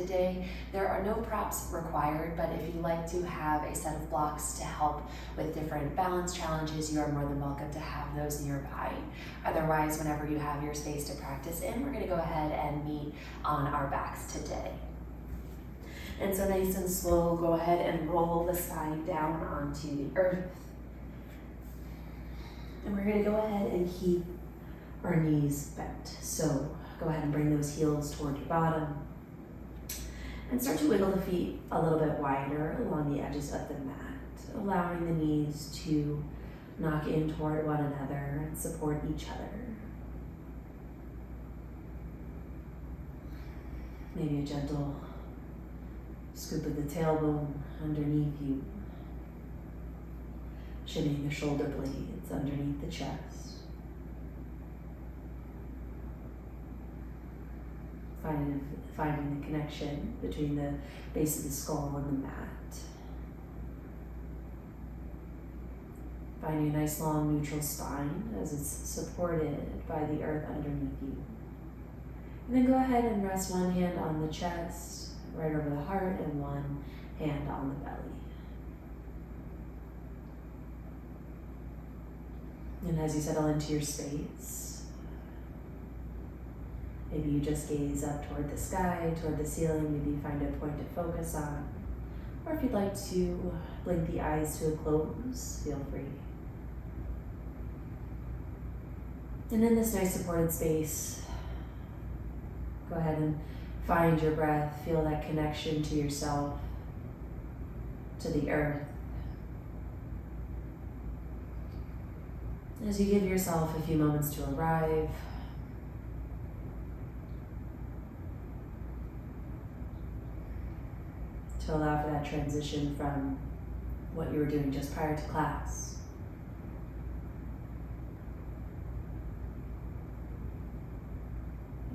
today. There are no props required, but if you like to have a set of blocks to help with different balance challenges, you are more than welcome to have those nearby. Otherwise, whenever you have your space to practice in, we're going to go ahead and meet on our backs today. And so nice and slow, go ahead and roll the spine down onto the earth. And we're going to go ahead and keep our knees bent. So go ahead and bring those heels toward your bottom. And start to wiggle the feet a little bit wider along the edges of the mat, allowing the knees to knock in toward one another and support each other. Maybe a gentle scoop of the tailbone underneath you, shimmying the shoulder blades underneath the chest. Finding the connection between the base of the skull and the mat. Finding a nice long neutral spine as it's supported by the earth underneath you. And then go ahead and rest one hand on the chest, right over the heart, and one hand on the belly. And as you settle into your space, maybe you just gaze up toward the sky, toward the ceiling, maybe you find a point to focus on. Or if you'd like to blink the eyes to a close, feel free. And in this nice supported space, go ahead and find your breath, feel that connection to yourself, to the earth. As you give yourself a few moments to arrive, to allow for that transition from what you were doing just prior to class.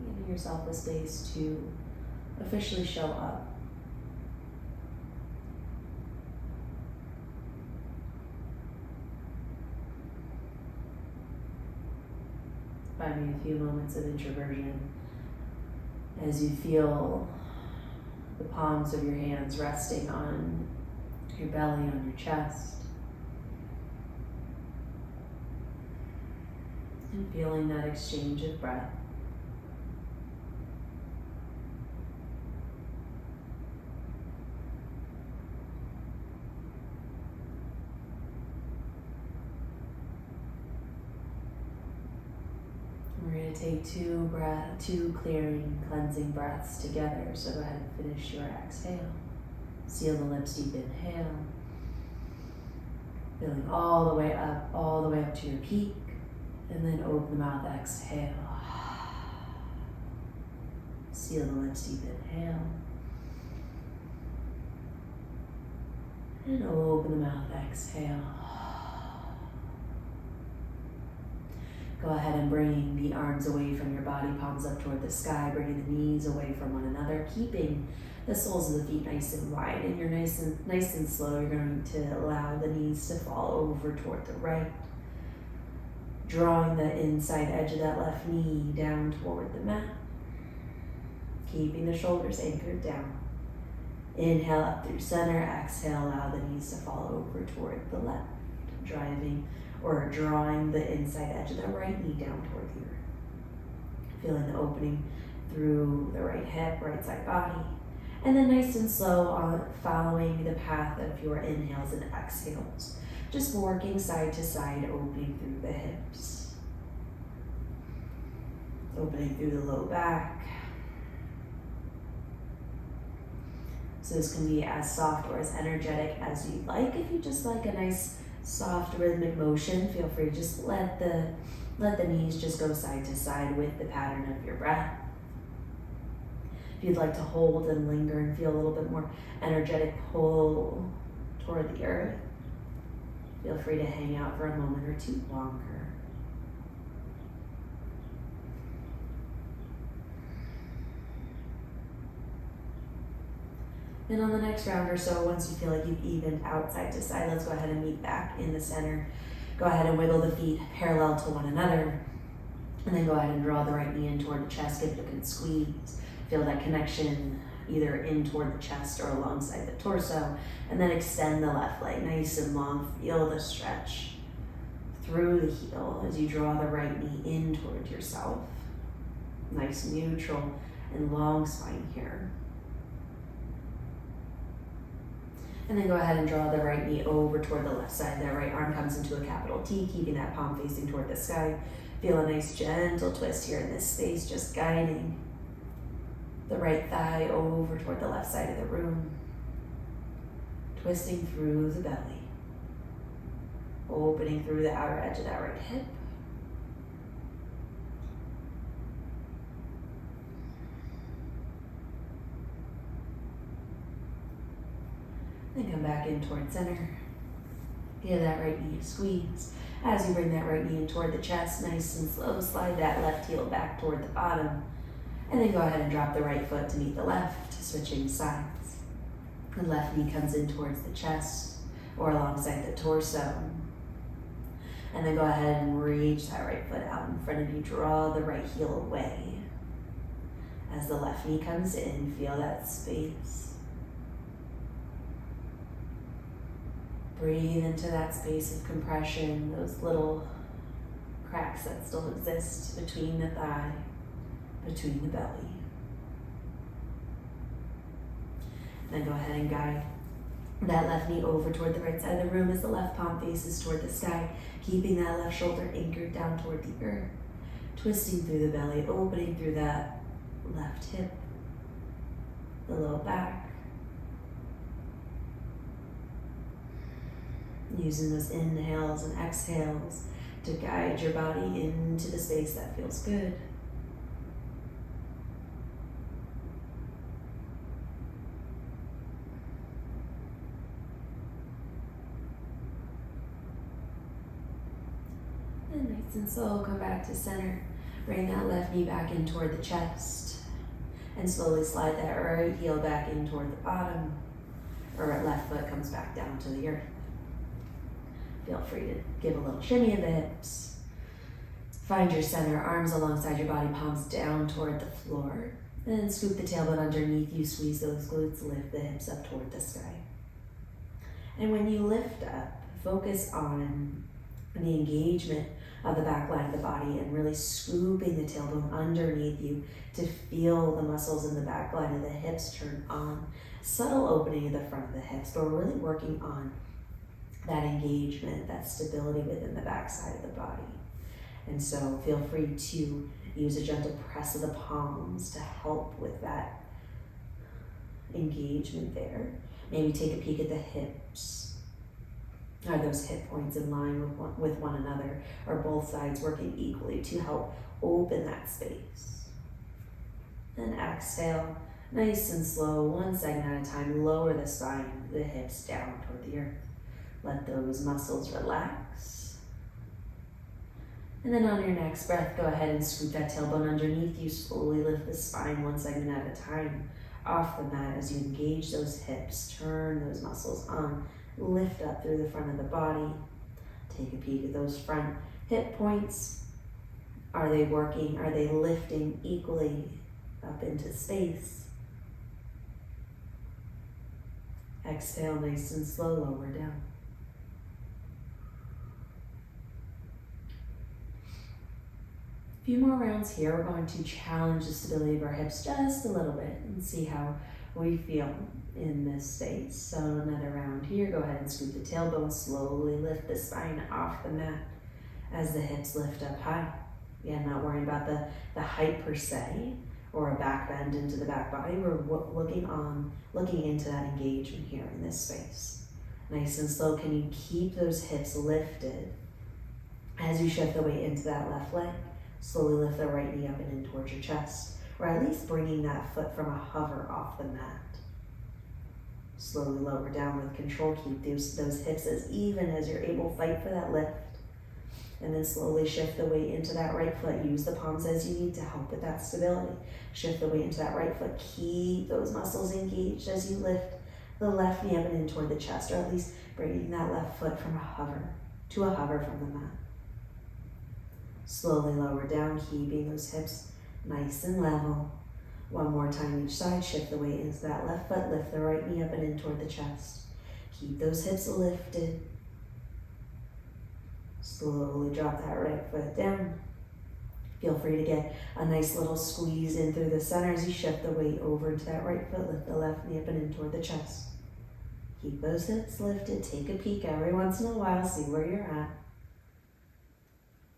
Giving yourself the space to officially show up. Finding a few moments of introversion as you feel the palms of your hands resting on your belly, on your chest. And feeling that exchange of breath. We're going to take two clearing, cleansing breaths together. So go ahead and finish your exhale. Seal the lips, deep inhale. Feeling all the way up to your peak. And then open the mouth, exhale. Seal the lips, deep inhale. And open the mouth, exhale. Go ahead and bring the arms away from your body, palms up toward the sky, bringing the knees away from one another, keeping the soles of the feet nice and wide. And you're nice and slow. You're going to allow the knees to fall over toward the right, drawing the inside edge of that left knee down toward the mat, keeping the shoulders anchored down. Inhale up through center, exhale, allow the knees to fall over toward the left, drawing the inside edge of the right knee down toward the earth. Feeling the opening through the right hip, right side body. And then nice and slow following the path of your inhales and exhales. Just working side to side, opening through the hips. Opening through the low back. So this can be as soft or as energetic as you'd like. If you just like a nice soft rhythmic motion, feel free to just let the knees just go side to side with the pattern of your breath. If you'd like to hold and linger and feel a little bit more energetic pull toward the earth, feel free to hang out for a moment or two longer. And on the next round or so, once you feel like you've evened out side to side, let's go ahead and meet back in the center. Go ahead and wiggle the feet parallel to one another. And then go ahead and draw the right knee in toward the chest, give it a good squeeze. Feel that connection either in toward the chest or alongside the torso. And then extend the left leg nice and long. Feel the stretch through the heel as you draw the right knee in toward yourself. Nice neutral and long spine here. And then go ahead and draw the right knee over toward the left side. That right arm comes into a capital T, keeping that palm facing toward the sky. Feel a nice gentle twist here in this space, just guiding the right thigh over toward the left side of the room. Twisting through the belly. Opening through the outer edge of that right hip. Then come back in toward center. Feel that right knee squeeze. As you bring that right knee in toward the chest, nice and slow, slide that left heel back toward the bottom. And then go ahead and drop the right foot to meet the left, switching sides. The left knee comes in towards the chest or alongside the torso. And then go ahead and reach that right foot out in front of you. Draw the right heel away. As the left knee comes in, feel that space. Breathe into that space of compression, those little cracks that still exist between the thigh, between the belly. Then go ahead and guide that left knee over toward the right side of the room as the left palm faces toward the sky, keeping that left shoulder anchored down toward the earth, twisting through the belly, opening through that left hip, the low back. Using those inhales and exhales to guide your body into the space that feels good. And nice and slow, come back to center. Bring that left knee back in toward the chest. And slowly slide that right heel back in toward the bottom. Or right left foot comes back down to the earth. Feel free to give a little shimmy of the hips. Find your center, arms alongside your body, palms down toward the floor. And scoop the tailbone underneath you, squeeze those glutes, lift the hips up toward the sky. And when you lift up, focus on the engagement of the back line of the body and really scooping the tailbone underneath you to feel the muscles in the back line of the hips turn on. Subtle opening of the front of the hips, but we're really working on that engagement, that stability within the back side of the body. And so feel free to use a gentle press of the palms to help with that engagement there. Maybe take a peek at the hips. Are those hip points in line with one another? Are both sides working equally to help open that space? Then exhale, nice and slow, one second at a time, lower the spine, the hips down toward the earth. Let those muscles relax. And then on your next breath, go ahead and scoop that tailbone underneath you. Slowly lift the spine one segment at a time off the mat as you engage those hips. Turn those muscles on. Lift up through the front of the body. Take a peek at those front hip points. Are they working? Are they lifting equally up into space? Exhale, nice and slow, lower down. A few more rounds here. We're going to challenge the stability of our hips just a little bit and see how we feel in this space. So another round here. Go ahead and scoop the tailbone. Slowly lift the spine off the mat as the hips lift up high. Again, not worrying about the height per se or a back bend into the back body. We're looking into that engagement here in this space. Nice and slow. Can you keep those hips lifted as you shift the weight into that left leg? Slowly lift the right knee up and in towards your chest, or at least bringing that foot from a hover off the mat. Slowly lower down with control. Keep those hips as even as you're able. Fight for that lift. And then slowly shift the weight into that right foot. Use the palms as you need to help with that stability. Shift the weight into that right foot. Keep those muscles engaged as you lift the left knee up and in toward the chest, or at least bringing that left foot from a hover to a hover from the mat. Slowly lower down, keeping those hips nice and level. One more time each side, shift the weight into that left foot, lift the right knee up and in toward the chest. Keep those hips lifted. Slowly drop that right foot down. Feel free to get a nice little squeeze in through the center as you shift the weight over into that right foot, lift the left knee up and in toward the chest. Keep those hips lifted, take a peek every once in a while, see where you're at.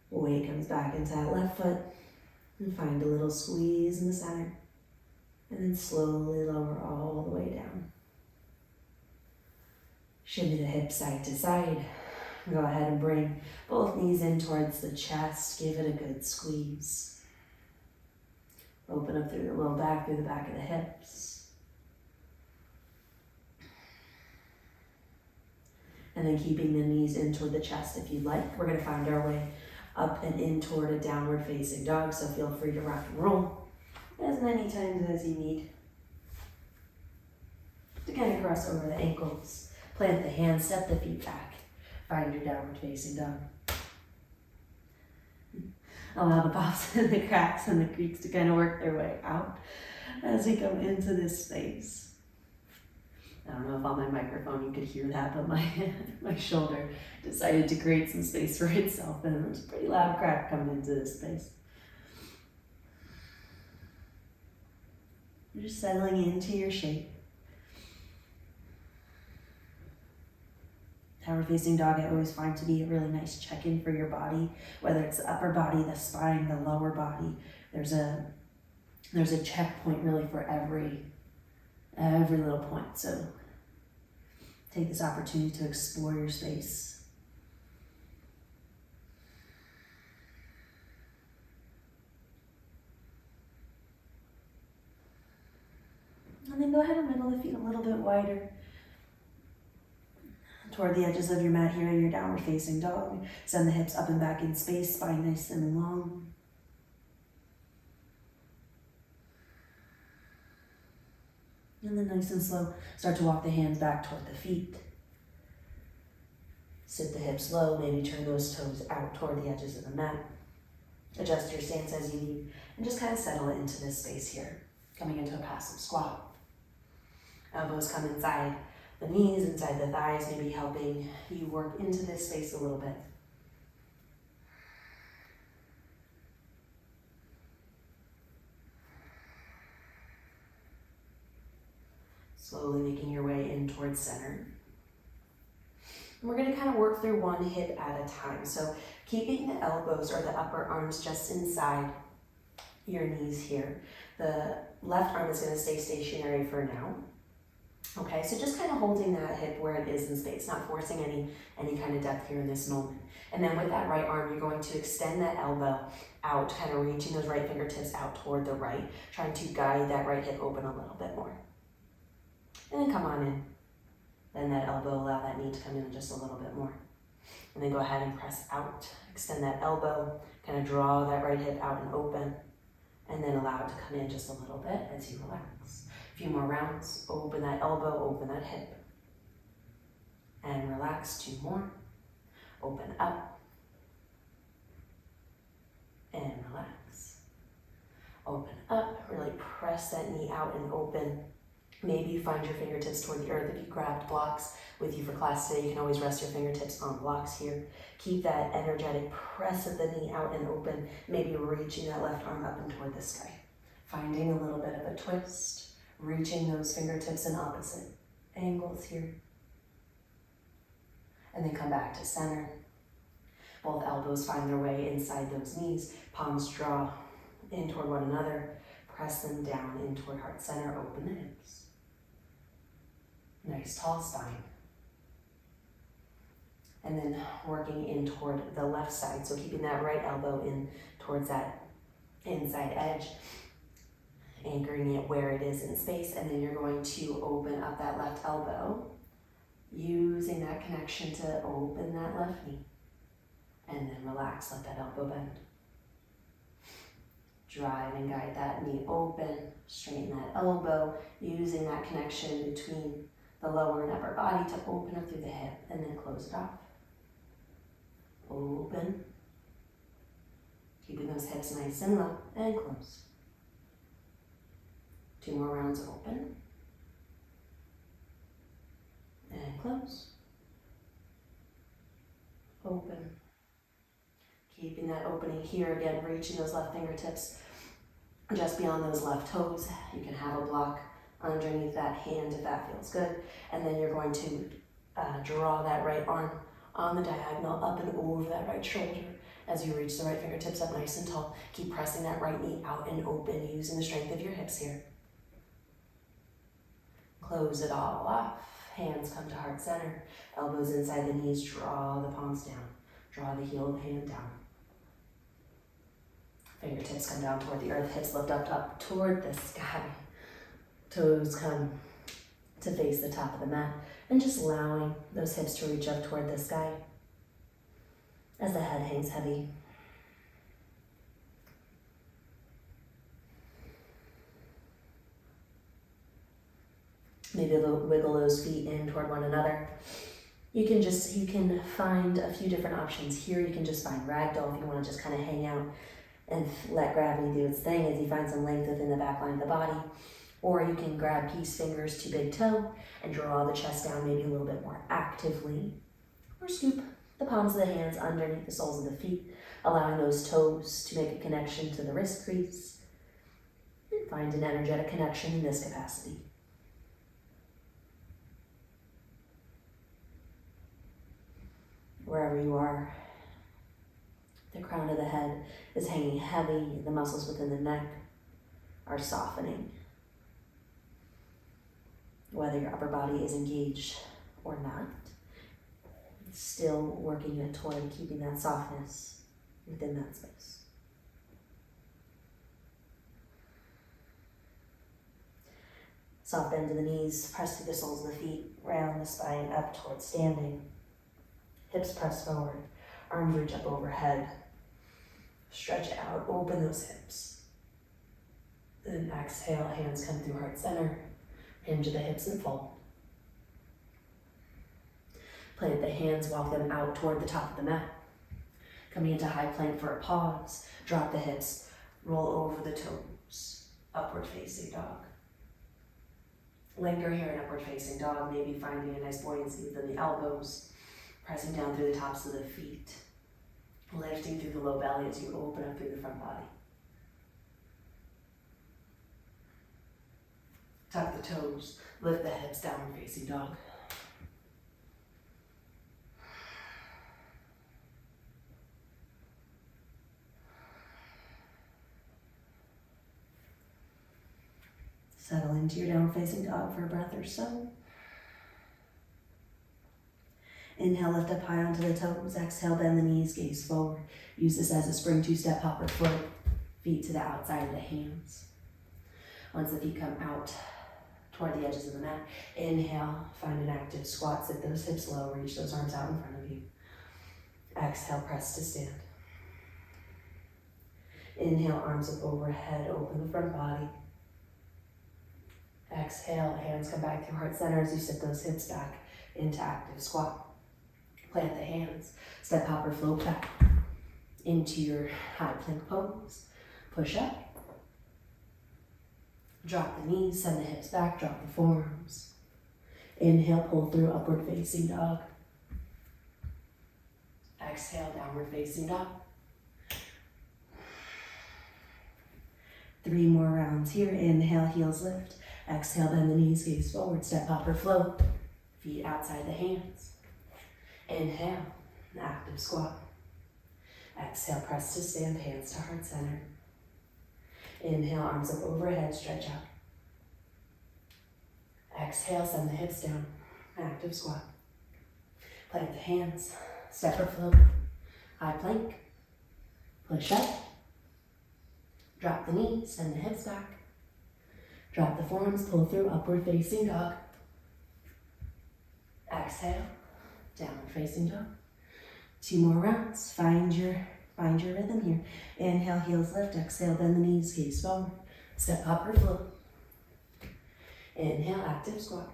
Weight comes back into that left foot and find a little squeeze in the center. And then slowly lower all the way down. Shimmy the hips side to side. Go ahead and bring both knees in towards the chest. Give it a good squeeze. Open up through the low back, through the back of the hips. And then keeping the knees in toward the chest if you'd like. We're going to find our way up and in toward a downward facing dog, so feel free to rock and roll as many times as you need. To kind of cross over the ankles. Plant the hands, step the feet back. Find your downward facing dog. Allow the pops and the cracks and the creaks to kind of work their way out as we come into this space. I don't know if on my microphone you could hear that, but my shoulder decided to create some space for itself, and there was a pretty loud crack coming into this space. You're just settling into your shape. Downward facing dog I always find to be a really nice check-in for your body, whether it's the upper body, the spine, the lower body. There's a checkpoint really for every little point. So take this opportunity to explore your space. And then go ahead and wiggle the feet a little bit wider toward the edges of your mat here in your downward facing dog. Send the hips up and back in space, spine nice and long. And then nice and slow, start to walk the hands back toward the feet. Sit the hips low, maybe turn those toes out toward the edges of the mat. Adjust your stance as you need, and just kind of settle into this space here, coming into a passive squat. Elbows come inside the knees, inside the thighs, maybe helping you work into this space a little bit. Slowly making your way in towards center. And we're going to kind of work through one hip at a time. So keeping the elbows or the upper arms just inside your knees here. The left arm is going to stay stationary for now. Okay, so just kind of holding that hip where it is in space, not forcing any kind of depth here in this moment. And then with that right arm, you're going to extend that elbow out, kind of reaching those right fingertips out toward the right, trying to guide that right hip open a little bit more. And then come on in. Bend that elbow, allow that knee to come in just a little bit more. And then go ahead and press out, extend that elbow, kind of draw that right hip out and open, and then allow it to come in just a little bit as you relax. A few more rounds, open that elbow, open that hip. And relax, 2 more. Open up. And relax. Open up, really press that knee out and open. Maybe you find your fingertips toward the earth. If you grabbed blocks with you for class today, you can always rest your fingertips on blocks here. Keep that energetic press of the knee out and open, maybe reaching that left arm up and toward the sky. Finding a little bit of a twist, reaching those fingertips in opposite angles here. And then come back to center. Both elbows find their way inside those knees. Palms draw in toward one another. Press them down in toward heart center. Open the hips. Nice tall spine. And then working in toward the left side. So keeping that right elbow in towards that inside edge. Anchoring it where it is in space. And then you're going to open up that left elbow. Using that connection to open that left knee. And then relax, let that elbow bend. Drive and guide that knee open, straighten that elbow, using that connection between the lower and upper body to open up through the hip, and then close it off. Open. Keeping those hips nice and low, and close. 2 more rounds open. And close. Open. Keeping that opening here again, reaching those left fingertips just beyond those left toes. You can have a block underneath that hand if that feels good. And then you're going to draw that right arm on the diagonal up and over that right shoulder as you reach the right fingertips up nice and tall. Keep pressing that right knee out and open, using the strength of your hips here. Close it all off. Hands come to heart center. Elbows inside the knees. Draw the palms down. Draw the heel of the hand down. Fingertips come down toward the earth. Hips lift up toward the sky. Toes come to face the top of the mat. And just allowing those hips to reach up toward the sky as the head hangs heavy. Maybe wiggle those feet in toward one another. You can find a few different options here. You can just find ragdoll if you want to just kind of hang out and let gravity do its thing as you find some length within the back line of the body. Or you can grab peace fingers to big toe and draw the chest down maybe a little bit more actively. Or scoop the palms of the hands underneath the soles of the feet, allowing those toes to make a connection to the wrist crease. And find an energetic connection in this capacity. Wherever you are, the crown of the head is hanging heavy. The muscles within the neck are softening. Whether your upper body is engaged or not, it's still working toward keeping that softness within that space. Soft bend of the knees, press through the soles of the feet, round the spine up towards standing. Hips press forward, arms reach up overhead. Stretch out, open those hips. Then exhale, hands come through heart center. Hinge the hips and fold. Plant the hands, walk them out toward the top of the mat. Coming into high plank for a pause. Drop the hips, roll over the toes. Upward facing dog. Linger here in upward facing dog, maybe finding a nice buoyancy within the elbows. Pressing down through the tops of the feet. Lifting through the low belly as you open up through the front body. Tuck the toes, lift the hips, downward facing dog. Settle into your downward facing dog for a breath or so. Inhale, lift up high onto the toes. Exhale, bend the knees, gaze forward. Use this as a spring two-step hopper float. Feet to the outside of the hands. Once the feet come out toward the edges of the mat, inhale, find an active squat. Sit those hips low, reach those arms out in front of you. Exhale, press to stand. Inhale, arms up overhead, open the front body. Exhale, hands come back through heart center as you sit those hips back into active squat. Plant the hands, step hopper, float back into your high plank pose. Push up. Drop the knees, send the hips back, drop the forearms. Inhale, pull through upward facing dog. Exhale, downward facing dog. 3 more rounds here. Inhale, heels lift. Exhale, bend the knees, gaze forward, step hopper, float. Feet outside the hands. Inhale, active squat. Exhale, press to stand, hands to heart center. Inhale, arms up overhead, stretch out. Exhale, send the hips down, active squat. Plant the hands, step or float, high plank. Push up. Drop the knees, send the hips back. Drop the forearms, pull through upward facing dog. Exhale, downward facing dog. 2 more rounds. Find your rhythm here. Inhale, heels lift. Exhale, bend the knees, gaze forward. Step up or float. Inhale, active squat.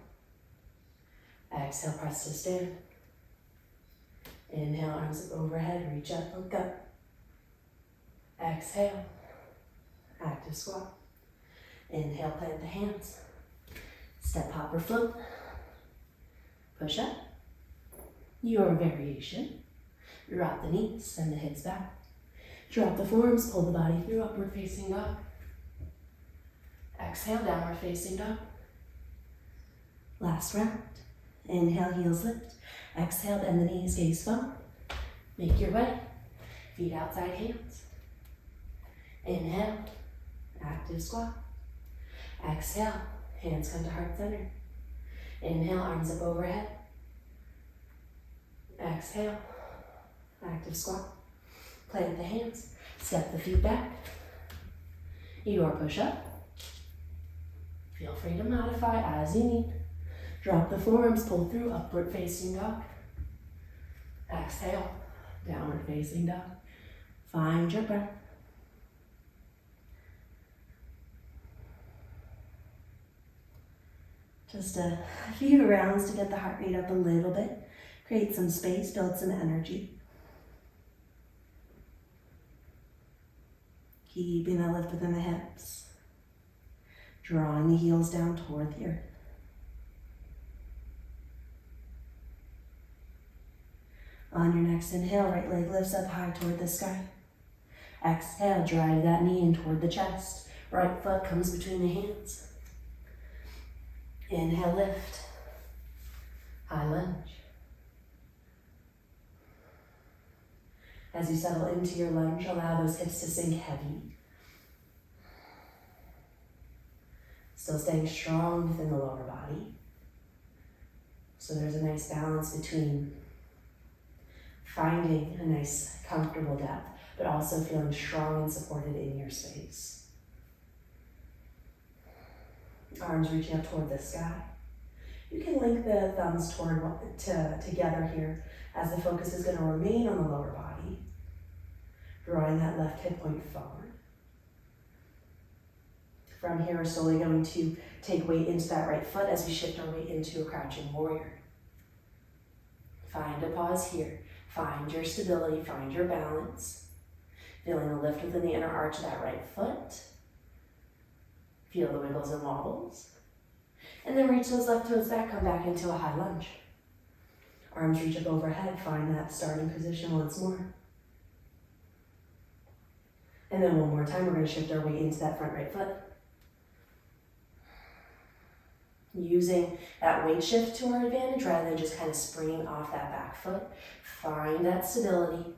Exhale, press to stand. Inhale, arms up overhead, reach up, look up. Exhale, active squat. Inhale, plant the hands. Step, hop, or float. Push up. Your variation. Drop the knees, send the hips back. Drop the forearms, pull the body through, upward facing dog. Exhale, downward facing dog. Last round. Inhale, heels lift. Exhale, bend the knees, gaze forward. Make your way. Feet outside hands. Inhale, active squat. Exhale, hands come to heart center. Inhale, arms up overhead. Exhale, active squat. Plant the hands, step the feet back. Your push up. Feel free to modify as you need. Drop the forearms, pull through, upward facing dog. Exhale, downward facing dog. Find your breath. Just a few rounds to get the heart rate up a little bit. Create some space, build some energy. Keeping that lift within the hips. Drawing the heels down toward the earth. On your next inhale, right leg lifts up high toward the sky. Exhale, drive that knee in toward the chest. Right foot comes between the hands. Inhale, lift. High lunge. As you settle into your lunge, allow those hips to sink heavy. Still staying strong within the lower body. So there's a nice balance between finding a nice comfortable depth, but also feeling strong and supported in your space. Arms reaching up toward the sky. You can link the thumbs together here as the focus is going to remain on the lower body. Drawing that left hip point forward. From here, we're slowly going to take weight into that right foot as we shift our weight into a crouching warrior. Find a pause here. Find your stability, find your balance. Feeling a lift within the inner arch of that right foot. Feel the wiggles and wobbles. And then reach those left toes back, come back into a high lunge. Arms reach up overhead, find that starting position once more. And then one more time, we're going to shift our weight into that front right foot. Using that weight shift to our advantage rather than just kind of springing off that back foot. Find that stability.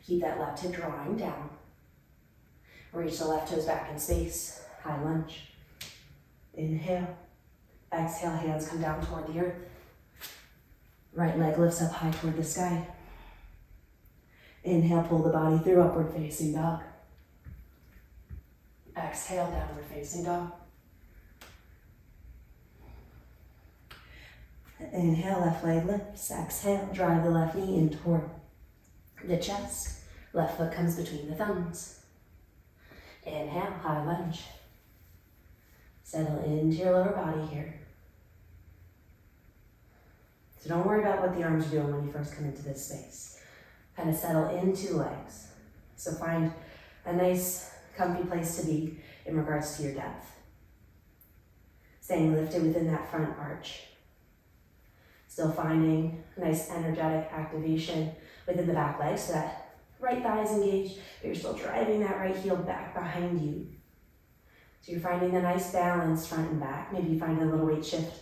Keep that left hip drawing down. Reach the left toes back in space. High lunge. Inhale. Exhale, hands come down toward the earth. Right leg lifts up high toward the sky. Inhale, pull the body through, upward facing dog. Exhale, downward facing dog. Inhale, left leg lifts. Exhale, drive the left knee in toward the chest. Left foot comes between the thumbs. Inhale, high lunge. Settle into your lower body here. So don't worry about what the arms are doing when you first come into this space. Kind of settle into legs. So find a nice, comfy place to be in regards to your depth. Staying lifted within that front arch. Still finding a nice energetic activation within the back leg so that right thigh is engaged, but you're still driving that right heel back behind you. So you're finding a nice balance front and back. Maybe you find a little weight shift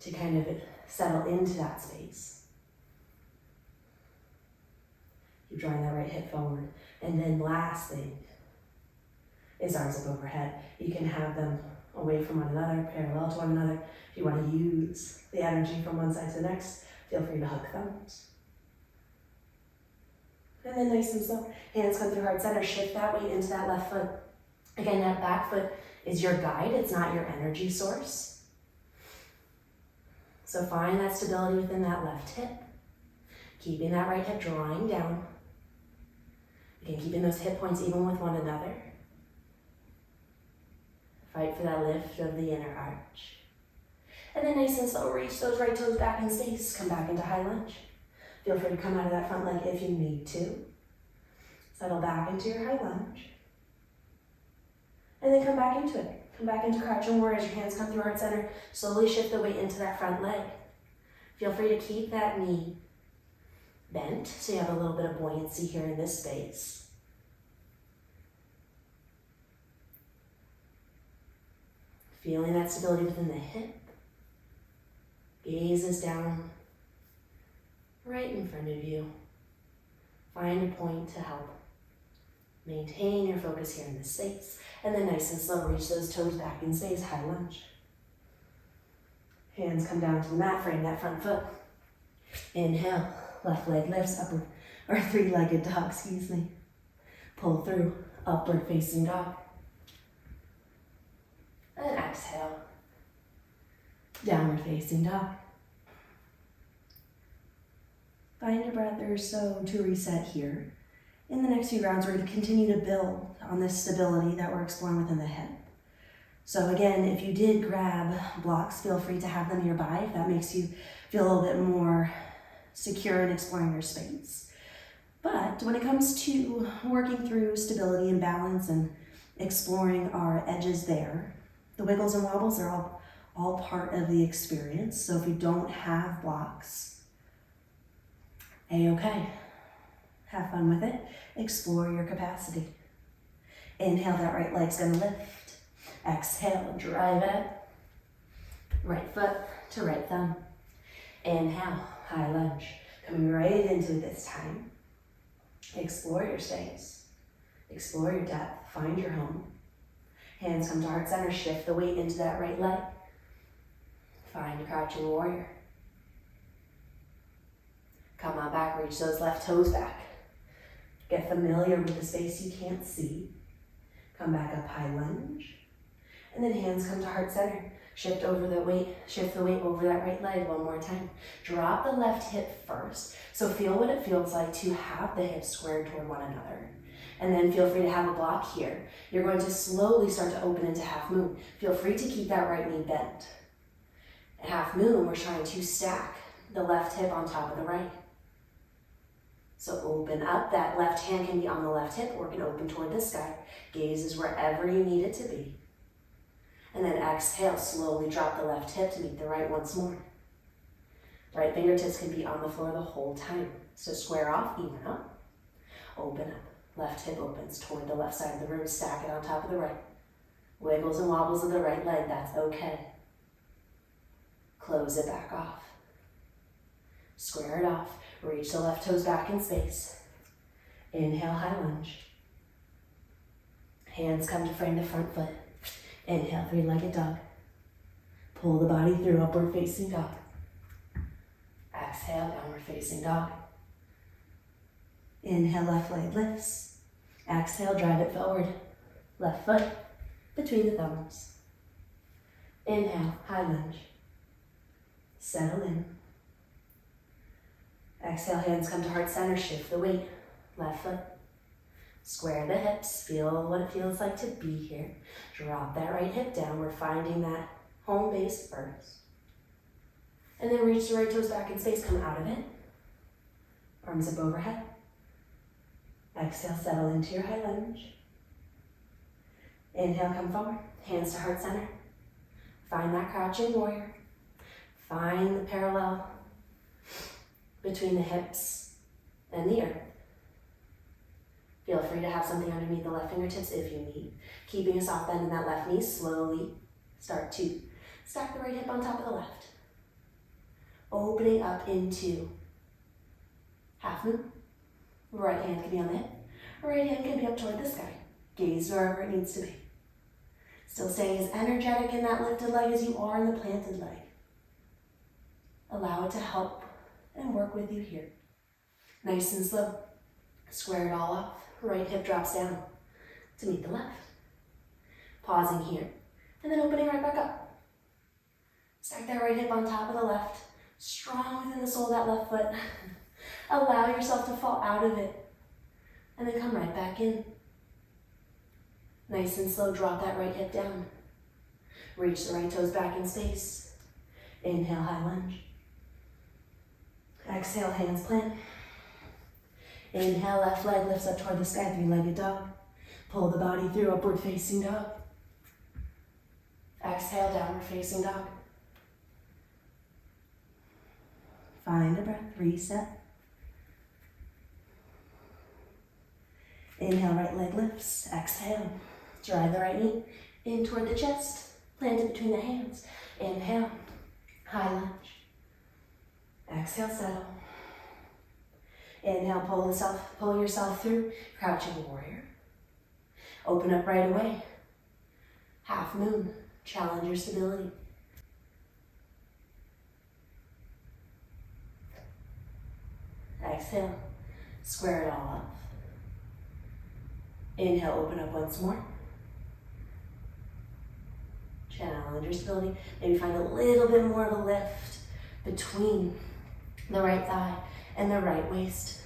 to kind of settle into that space. You're drawing that right hip forward. And then last thing is arms up overhead. You can have them away from one another, parallel to one another. If you want to use the energy from one side to the next, feel free to hug thumbs. And then nice and slow, hands come through heart center, shift that weight into that left foot. Again, that back foot is your guide, it's not your energy source. So find that stability within that left hip. Keeping that right hip drawing down. Again, keeping those hip points even with one another. Fight for that lift of the inner arch. And then nice and slow, reach those right toes back in space. Come back into high lunge. Feel free to come out of that front leg if you need to. Settle back into your high lunge. And then come back into it. Come back into crouching warrior as your hands come through heart center. Slowly shift the weight into that front leg. Feel free to keep that knee bent so you have a little bit of buoyancy here in this space. Feeling that stability within the hip. Gaze is down right in front of you. Find a point to help maintain your focus here in this space. And then nice and slow, reach those toes back in space, high lunge. Hands come down to the mat, frame that front foot. Inhale, left leg lifts, upward, or three-legged dog, excuse me. Pull through, upward facing dog. And exhale, downward facing dog. Find a breath or so to reset here. In the next few rounds, we're going to continue to build on this stability that we're exploring within the hip. So again, if you did grab blocks, feel free to have them nearby if that makes you feel a little bit more secure in exploring your space. But when it comes to working through stability and balance and exploring our edges there, the wiggles and wobbles are all part of the experience. So if you don't have blocks, A-okay. Have fun with it. Explore your capacity. Inhale, that right leg's gonna lift. Exhale, drive it up. Right foot to right thumb. Inhale, high lunge. Coming right into it this time. Explore your space. Explore your depth. Find your home. Hands come to heart center. Shift the weight into that right leg. Find crouching warrior. Come on back, reach those left toes back. Get familiar with the space you can't see. Come back up, high lunge. And then hands come to heart center. Shift the weight over that right leg one more time. Drop the left hip first. So feel what it feels like to have the hips squared toward one another. And then feel free to have a block here. You're going to slowly start to open into half moon. Feel free to keep that right knee bent. At half moon, we're trying to stack the left hip on top of the right. So open up, that left hand can be on the left hip or can open toward the sky. Gaze is wherever you need it to be. And then exhale, slowly drop the left hip to meet the right once more. Right fingertips can be on the floor the whole time. So square off, even up, open up. Left hip opens toward the left side of the room, stack it on top of the right. Wiggles and wobbles of the right leg, that's okay. Close it back off. Square it off. Reach the left toes back in space. Inhale, high lunge. Hands come to frame the front foot. Inhale, three-legged dog. Pull the body through, upward facing dog. Exhale, downward facing dog. Inhale, left leg lifts. Exhale, drive it forward. Left foot between the thumbs. Inhale, high lunge. Settle in. Exhale, hands come to heart center, shift the weight. Left foot. Square the hips, feel what it feels like to be here. Drop that right hip down. We're finding that home base first. And then reach the right toes back in space, come out of it. Arms up overhead. Exhale, settle into your high lunge. Inhale, come forward. Hands to heart center. Find that crouching warrior. Find the parallel between the hips and the earth. Feel free to have something underneath the left fingertips if you need. Keeping a soft bend in that left knee, slowly start to stack the right hip on top of the left. Opening up into half moon. Right hand can be on the hip. Right hand can be up toward the sky. Gaze wherever it needs to be. Still staying as energetic in that lifted leg as you are in the planted leg. Allow it to help and work with you here. Nice and slow. Square it all off. Right hip drops down to meet the left. Pausing here, and then opening right back up. Stack that right hip on top of the left. Strong within the sole of that left foot. Allow yourself to fall out of it, and then come right back in. Nice and slow, drop that right hip down. Reach the right toes back in space. Inhale, high lunge. Exhale, hands plant. Inhale, left leg lifts up toward the sky, three-legged dog. Pull the body through, upward facing dog. Exhale, downward facing dog. Find a breath, reset. Inhale, right leg lifts. Exhale, drive the right knee in toward the chest. Plant it between the hands. Inhale, high lunge. Exhale, settle. Inhale, pull yourself through, crouching warrior. Open up right away. Half moon, challenge your stability. Exhale, square it all up. Inhale, open up once more. Challenge your stability. Maybe find a little bit more of a lift between the right thigh and the right waist.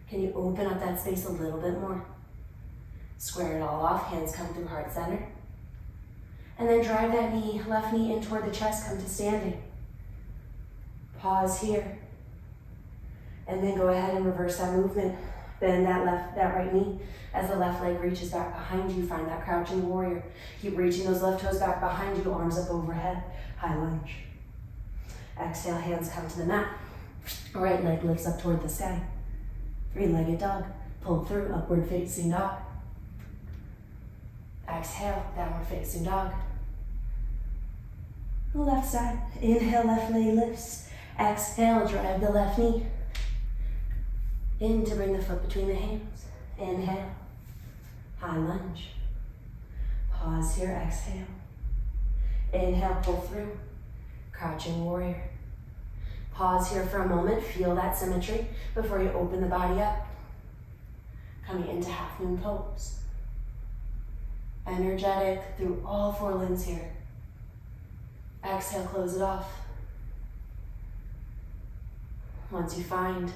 Can you open up that space a little bit more? Square it all off, hands come through heart center. And then drive that knee, left knee in toward the chest, come to standing. Pause here. And then go ahead and reverse that movement. Bend that right knee as the left leg reaches back behind you. Find that crouching warrior. Keep reaching those left toes back behind you, arms up overhead, high lunge. Exhale, hands come to the mat. Right leg lifts up toward the sky. Three-legged dog. Pull through, upward facing dog. Exhale, downward facing dog. The left side. Inhale, left leg lifts. Exhale, drive the left knee in to bring the foot between the hands. Inhale, high lunge. Pause here, exhale. Inhale, pull through, crouching warrior. Pause here for a moment, feel that symmetry before you open the body up. Coming into half moon pose. Energetic through all four limbs here. Exhale, close it off. Once you find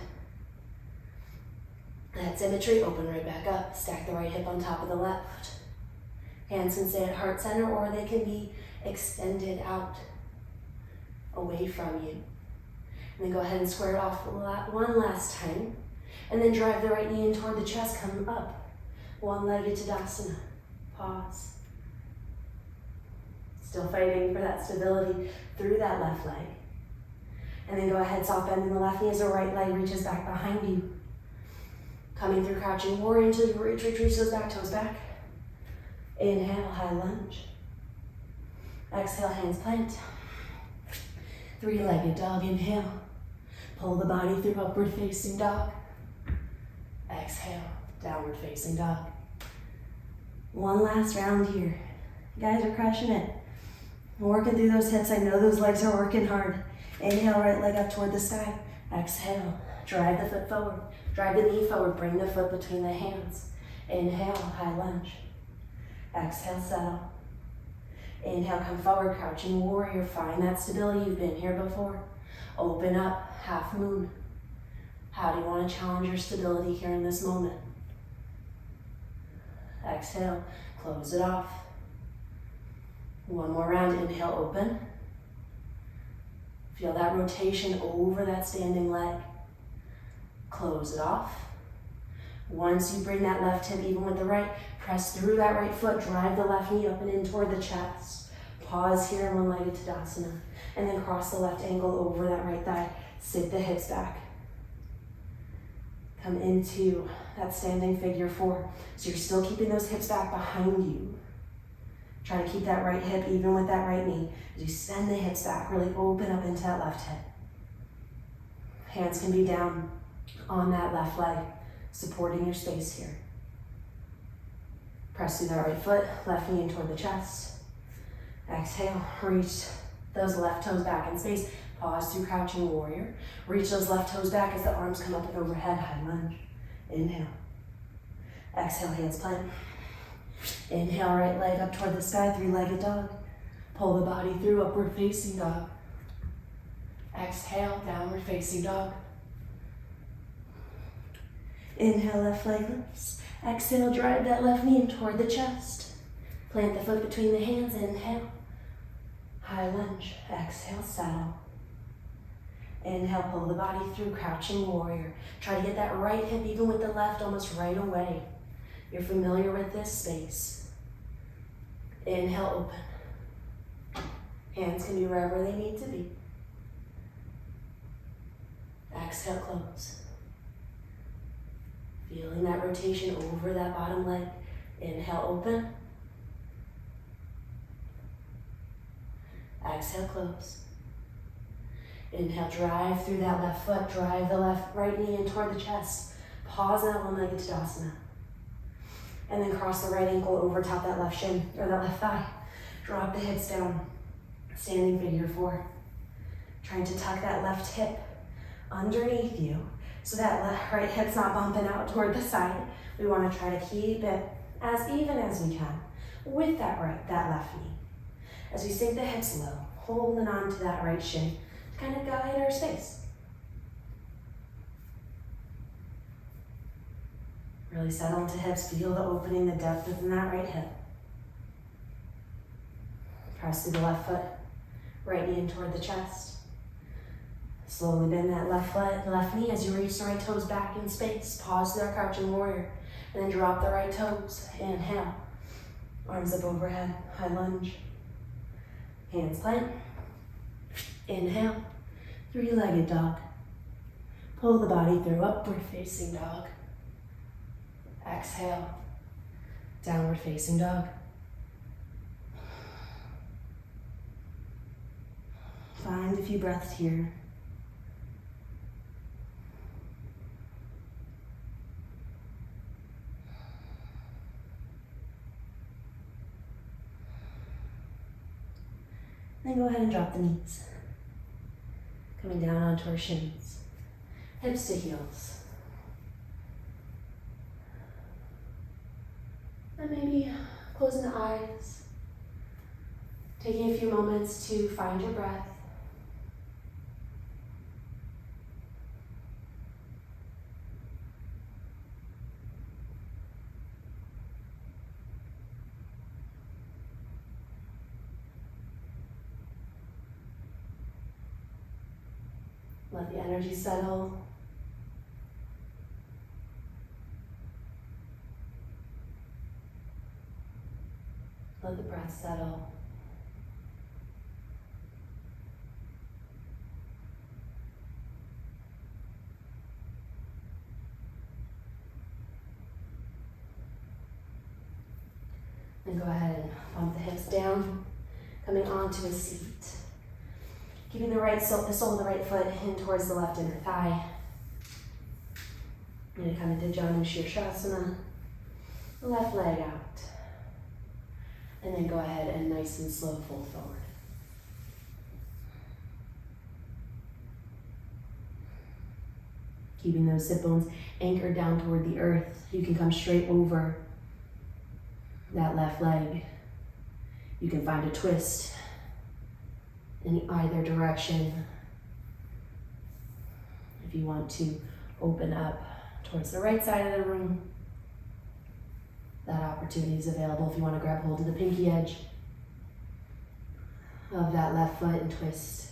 that symmetry, open right back up. Stack the right hip on top of the left. Hands can stay at heart center or they can be extended out away from you. And then go ahead and square it off one last time. And then drive the right knee in toward the chest, come up. One-legged Tadasana. Pause. Still fighting for that stability through that left leg. And then go ahead, soft bend in the left knee as the right leg reaches back behind you. Coming through crouching warrior until you reach those back toes back. Inhale, high lunge. Exhale, hands plant. Three-legged dog, inhale. Pull the body through, upward facing dog. Exhale, downward facing dog. One last round here. You guys are crushing it. Working through those hips. I know those legs are working hard. Inhale, right leg up toward the sky. Exhale, drive the foot forward. Drive the knee forward, bring the foot between the hands. Inhale, high lunge. Exhale, settle. Inhale, come forward, crouching warrior. Find that stability, you've been here before. Open up, half moon. How do you want to challenge your stability here in this moment? Exhale, close it off. One more round, inhale, open. Feel that rotation over that standing leg. Close it off. Once you bring that left hip even with the right, press through that right foot, drive the left knee up and in toward the chest. Pause here, one-legged Tadasana, and then cross the left ankle over that right thigh. Sit the hips back. Come into that standing figure four. So you're still keeping those hips back behind you. Try to keep that right hip even with that right knee. As you send the hips back, really open up into that left hip. Hands can be down on that left leg, supporting your space here. Press through that right foot, left knee in toward the chest. Exhale, reach those left toes back in space. Pause through crouching warrior. Reach those left toes back as the arms come up and overhead, high lunge. Inhale. Exhale, hands plant. Inhale, right leg up toward the sky, three-legged dog. Pull the body through, upward facing dog. Exhale, downward facing dog. Inhale, left leg lifts. Exhale, drive that left knee in toward the chest. Plant the foot between the hands, inhale. High lunge, exhale, settle. Inhale, pull the body through, crouching warrior. Try to get that right hip even with the left almost right away. You're familiar with this space. Inhale, open. Hands can be wherever they need to be. Exhale, close. Feeling that rotation over that bottom leg. Inhale, open. Exhale, close. Inhale, drive through that left foot. Drive the right knee in toward the chest. Pause in that one-legged Tadasana. And then cross the right ankle over top that left shin, or that left thigh. Drop the hips down. Standing figure four. Trying to tuck that left hip underneath you so that right hip's not bumping out toward the side. We want to try to keep it as even as we can with that left knee. As we sink the hips low, holding on to that right shin to kind of guide our space. Really settle into hips, feel the opening, the depth within that right hip. Press through the left foot, right knee in toward the chest. Slowly bend that left foot, left knee as you reach the right toes back in space. Pause there, crouching warrior. And then drop the right toes. Inhale. Arms up overhead, high lunge. Hands plant. Inhale. Three-legged dog. Pull the body through upward facing dog. Exhale. Downward facing dog. Find a few breaths here. Then go ahead and drop the knees. Coming down onto our shins. Hips to heels. And maybe closing the eyes. Taking a few moments to find your breath. Let the energy settle. Let the breath settle. And go ahead and bump the hips down, coming onto a seat. Keeping the sole of the right foot in towards the left inner thigh. I'm going to come into Janu Shirshasana. Left leg out. And then go ahead and nice and slow fold forward. Keeping those sit bones anchored down toward the earth. You can come straight over that left leg. You can find a twist in either direction. If you want to open up towards the right side of the room, that opportunity is available. If you want to grab hold of the pinky edge of that left foot and twist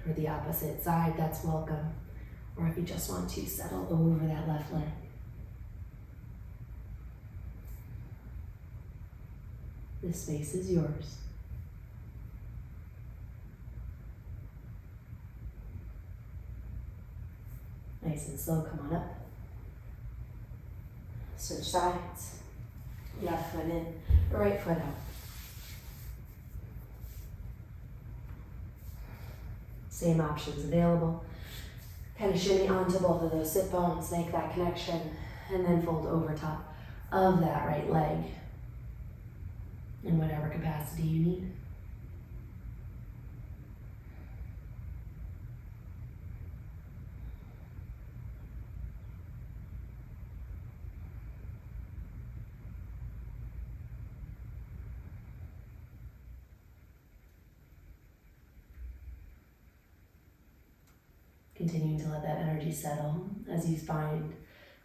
toward the opposite side, that's welcome. Or if you just want to settle over that left leg. This space is yours. Nice and slow, come on up. Switch sides. Left foot in, right foot out. Same options available. Kind of shimmy onto both of those sit bones, make that connection, and then fold over top of that right leg in whatever capacity you need. Continuing to let that energy settle as you find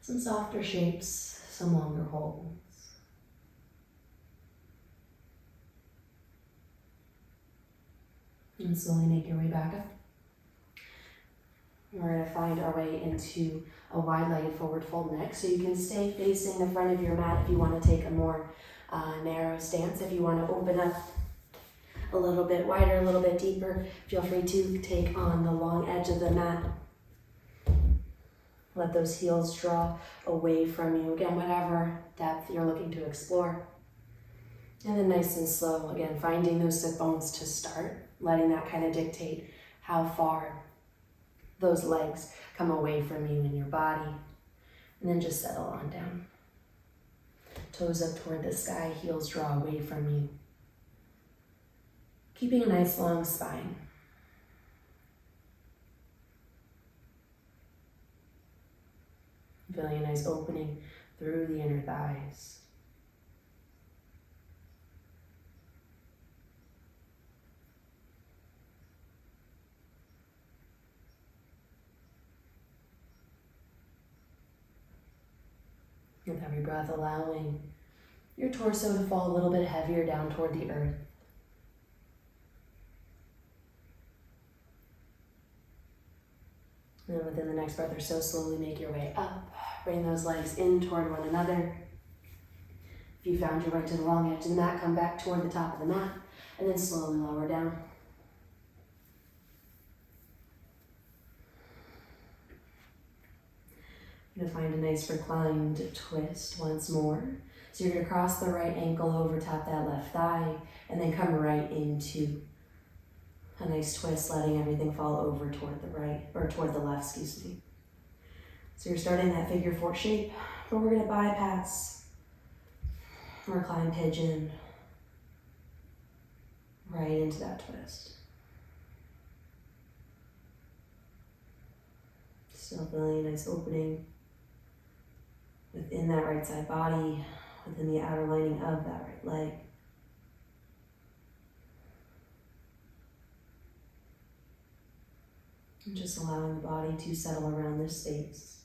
some softer shapes, some longer holds. And slowly make your way back up. We're going to find our way into a wide-legged forward fold next. So you can stay facing the front of your mat if you want to take a more narrow stance. If you want to open up a little bit wider, a little bit deeper. Feel free to take on the long edge of the mat. Let those heels draw away from you. Again, whatever depth you're looking to explore. And then nice and slow, again, finding those sit bones to start, letting that kind of dictate how far those legs come away from you and your body. And then just settle on down. Toes up toward the sky, heels draw away from you. Keeping a nice long spine. Feeling a nice opening through the inner thighs. With every breath, allowing your torso to fall a little bit heavier down toward the earth. And then within the next breath or so, slowly make your way up. Bring those legs in toward one another. If you found your way to the long edge of the mat, come back toward the top of the mat, and then slowly lower down. You're going to find a nice reclined twist once more. So you're going to cross the right ankle over top that left thigh, and then come right into a nice twist, letting everything fall over toward the right, or toward the left, excuse me. So you're starting that figure four shape, but we're going to bypass reclined pigeon right into that twist. Still feeling a nice opening within that right side body, within the outer lining of that right leg. And just allowing the body to settle around this space.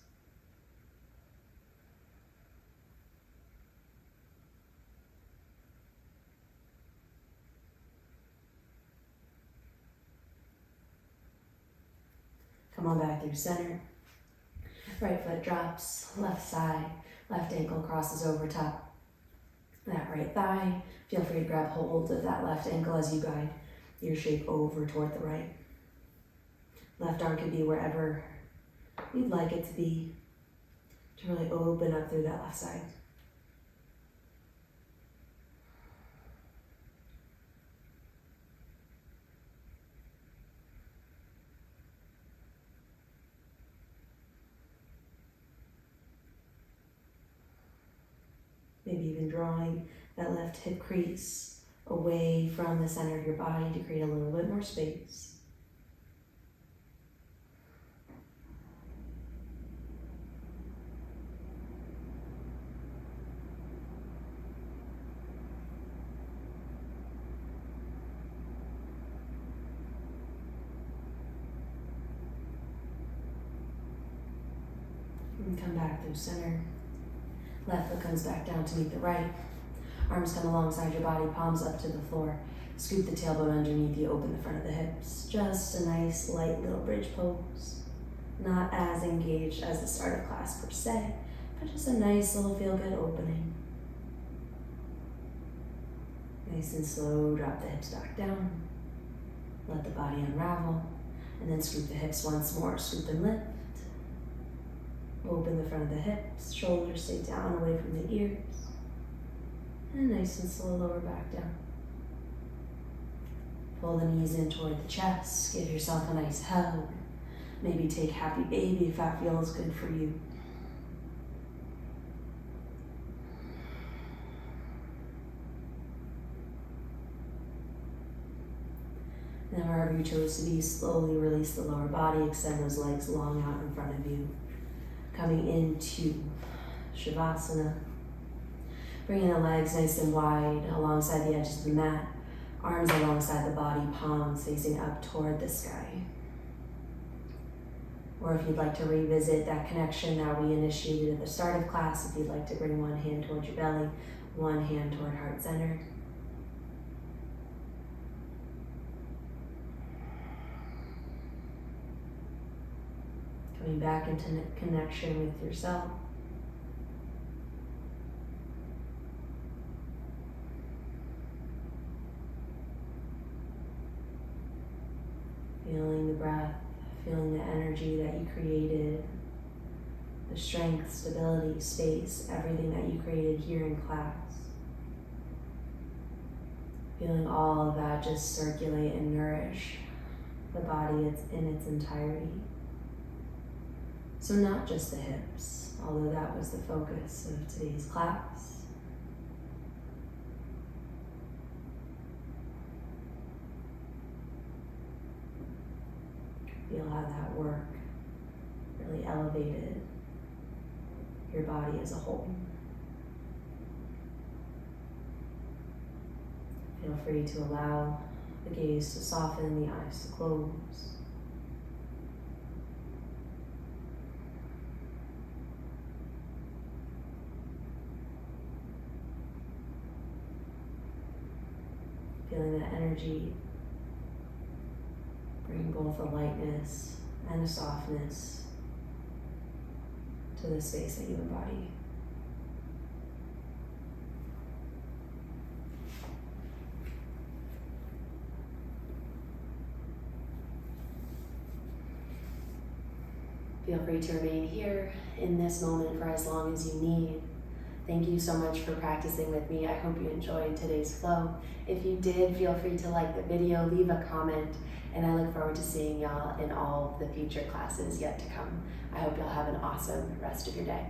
Come on back through center. Right foot drops, left side, left ankle crosses over top that right thigh. Feel free to grab hold of that left ankle as you guide your shape over toward the right. Left arm can be wherever you'd like it to be, to really open up through that left side. Maybe even drawing that left hip crease away from the center of your body to create a little bit more space. And come back through center. Left foot comes back down to meet the right. Arms come alongside your body, palms up to the floor. Scoop the tailbone underneath you, open the front of the hips. Just a nice, light little bridge pose. Not as engaged as the start of class per se, but just a nice little feel-good opening. Nice and slow, drop the hips back down. Let the body unravel, and then scoop the hips once more. Scoop and lift. Open the front of the hips, shoulders stay down away from the ears. And nice and slow, lower back down. Pull the knees in toward the chest. Give yourself a nice hug. Maybe take happy baby if that feels good for you. And then wherever you chose to be, slowly release the lower body. Extend those legs long out in front of you. Coming into Shavasana. Bringing the legs nice and wide alongside the edges of the mat. Arms alongside the body, palms facing up toward the sky. Or if you'd like to revisit that connection that we initiated at the start of class, if you'd like to bring one hand toward your belly, one hand toward heart center. Coming back into connection with yourself. Feeling the breath, feeling the energy that you created, the strength, stability, space, everything that you created here in class. Feeling all of that just circulate and nourish the body in its entirety. So not just the hips, although that was the focus of today's class. Feel how that work really elevated your body as a whole. Feel free to allow the gaze to soften, the eyes to close. Feeling that energy bring both a lightness and a softness to the space that you embody. Feel free to remain here in this moment for as long as you need. Thank you so much for practicing with me. I hope you enjoyed today's flow. If you did, feel free to like the video, leave a comment, and I look forward to seeing y'all in all of the future classes yet to come. I hope y'all have an awesome rest of your day.